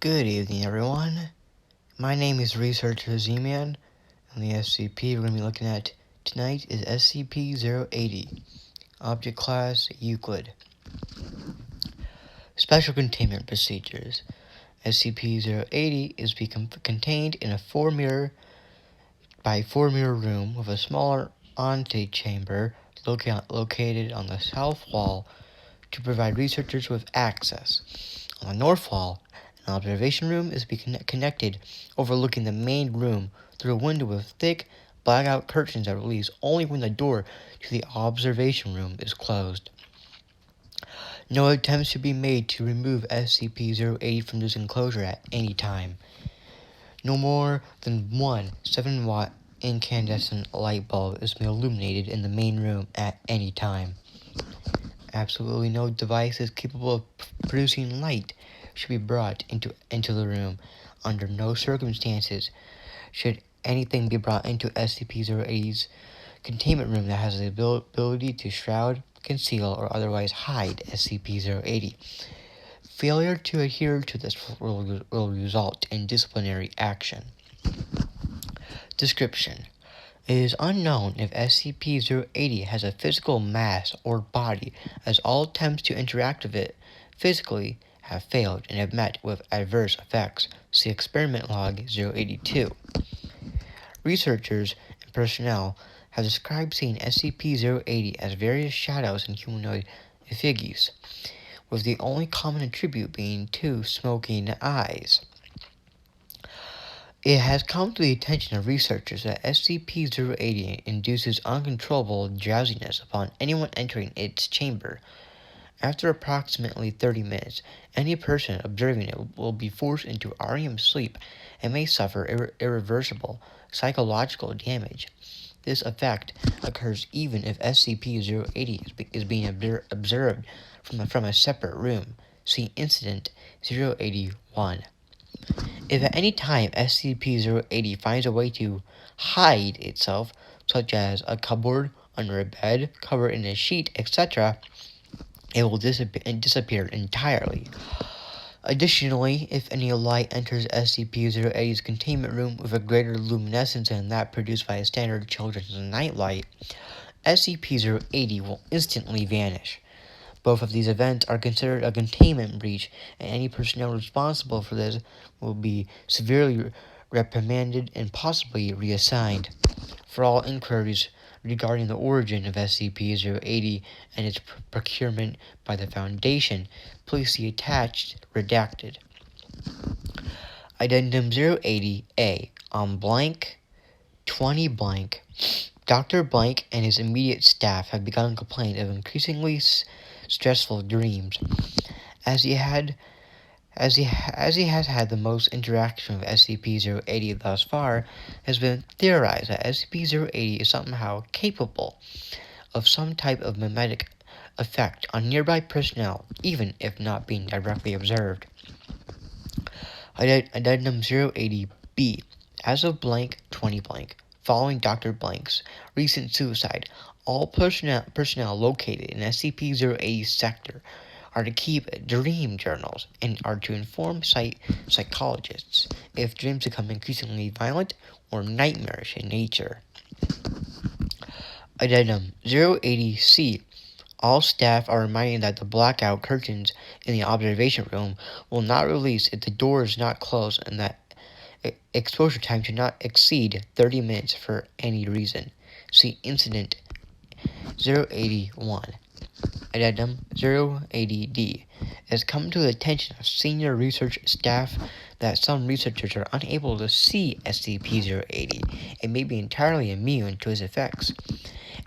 Good evening, everyone. My name is Researcher Z-Man, and the SCP we're going to be looking at tonight is SCP-080, Object Class Euclid. Special Containment Procedures. SCP-080 is contained in a 4-meter by 4-meter room with a smaller antechamber located on the south wall to provide researchers with access. On the north wall, an observation room is connected overlooking the main room through a window with thick, blackout curtains that release only when the door to the observation room is closed. No attempts should be made to remove SCP-080 from this enclosure at any time. No more than one 7-watt incandescent light bulb is illuminated in the main room at any time. Absolutely no devices capable of producing light should be brought into the room. Under no circumstances should anything be brought into SCP-080's containment room that has the ability to shroud, conceal, or otherwise hide SCP-080. Failure to adhere to this will result in disciplinary action. Description: It is unknown if SCP-080 has a physical mass or body, as all attempts to interact with it physically have failed and have met with adverse effects. See Experiment Log 082. Researchers and personnel have described seeing SCP-080 as various shadows and humanoid effigies, with the only common attribute being 2 smoking eyes. It has come to the attention of researchers that SCP-080 induces uncontrollable drowsiness upon anyone entering its chamber. After approximately 30 minutes, any person observing it will be forced into REM sleep and may suffer irreversible psychological damage. This effect occurs even if SCP-080 is being observed from a separate room. See Incident 081. If at any time SCP-080 finds a way to hide itself, such as a cupboard, under a bed, covered in a sheet, etc., it will disappear entirely. Additionally, if any light enters SCP-080's containment room with a greater luminescence than that produced by a standard children's nightlight, SCP-080 will instantly vanish. Both of these events are considered a containment breach, and any personnel responsible for this will be severely reprimanded and possibly reassigned. For all inquiries regarding the origin of SCP-080 and its procurement by the Foundation, please see attached redacted. Addendum 080-A. On blank 20 blank, Dr. Blank and his immediate staff have begun complaining of increasingly stressful dreams. As he has had the most interaction with SCP-080 thus far, it has been theorized that SCP-080 is somehow capable of some type of mimetic effect on nearby personnel, even if not being directly observed. Addendum 080-B. As of blank 20 blank, following Dr. Blank's recent suicide, all personnel located in SCP-080's sector are to keep dream journals and are to inform psychologists if dreams become increasingly violent or nightmarish in nature. Addendum 080-C. All staff are reminded that the blackout curtains in the observation room will not release if the door is not closed, and that exposure time should not exceed 30 minutes for any reason. See Incident 081. Addendum 080-D. It has come to the attention of senior research staff that some researchers are unable to see SCP-080 and may be entirely immune to its effects.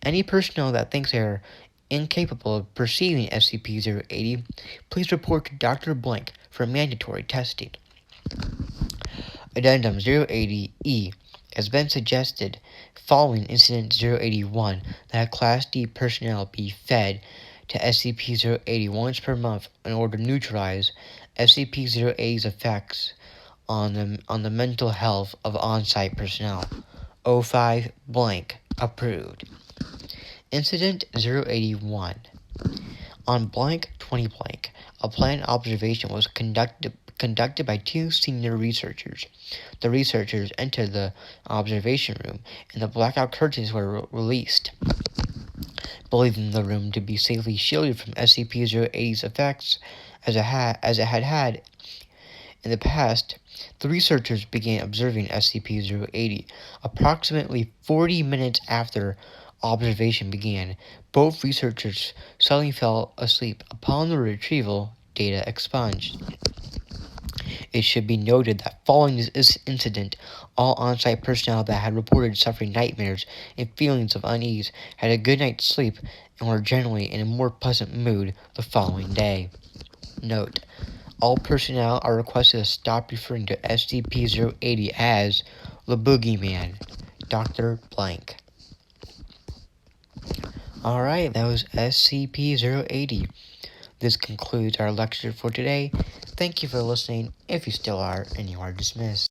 Any personnel that thinks they are incapable of perceiving SCP-080, please report to Dr. Blank for mandatory testing. Addendum 080-E. Has been suggested, following Incident 081, that Class D personnel be fed to SCP-080 once per month in order to neutralize SCP-080's effects on the mental health of on-site personnel. 05 blank. Approved. Incident 081. On blank 20 blank, a planned observation was conducted by two senior researchers. The researchers entered the observation room, and the blackout curtains were released. Believing the room to be safely shielded from SCP-080's effects, as it had in the past, the researchers began observing SCP-080 approximately 40 minutes after observation began. Both researchers suddenly fell asleep upon the retrieval data expunged. It should be noted that following this incident, all on-site personnel that had reported suffering nightmares and feelings of unease had a good night's sleep and were generally in a more pleasant mood the following day. Note: all personnel are requested to stop referring to SCP-080 as the Boogeyman, Dr. Blank. Alright, that was SCP-080. This concludes our lecture for today. Thank you for listening, if you still are, and you are dismissed.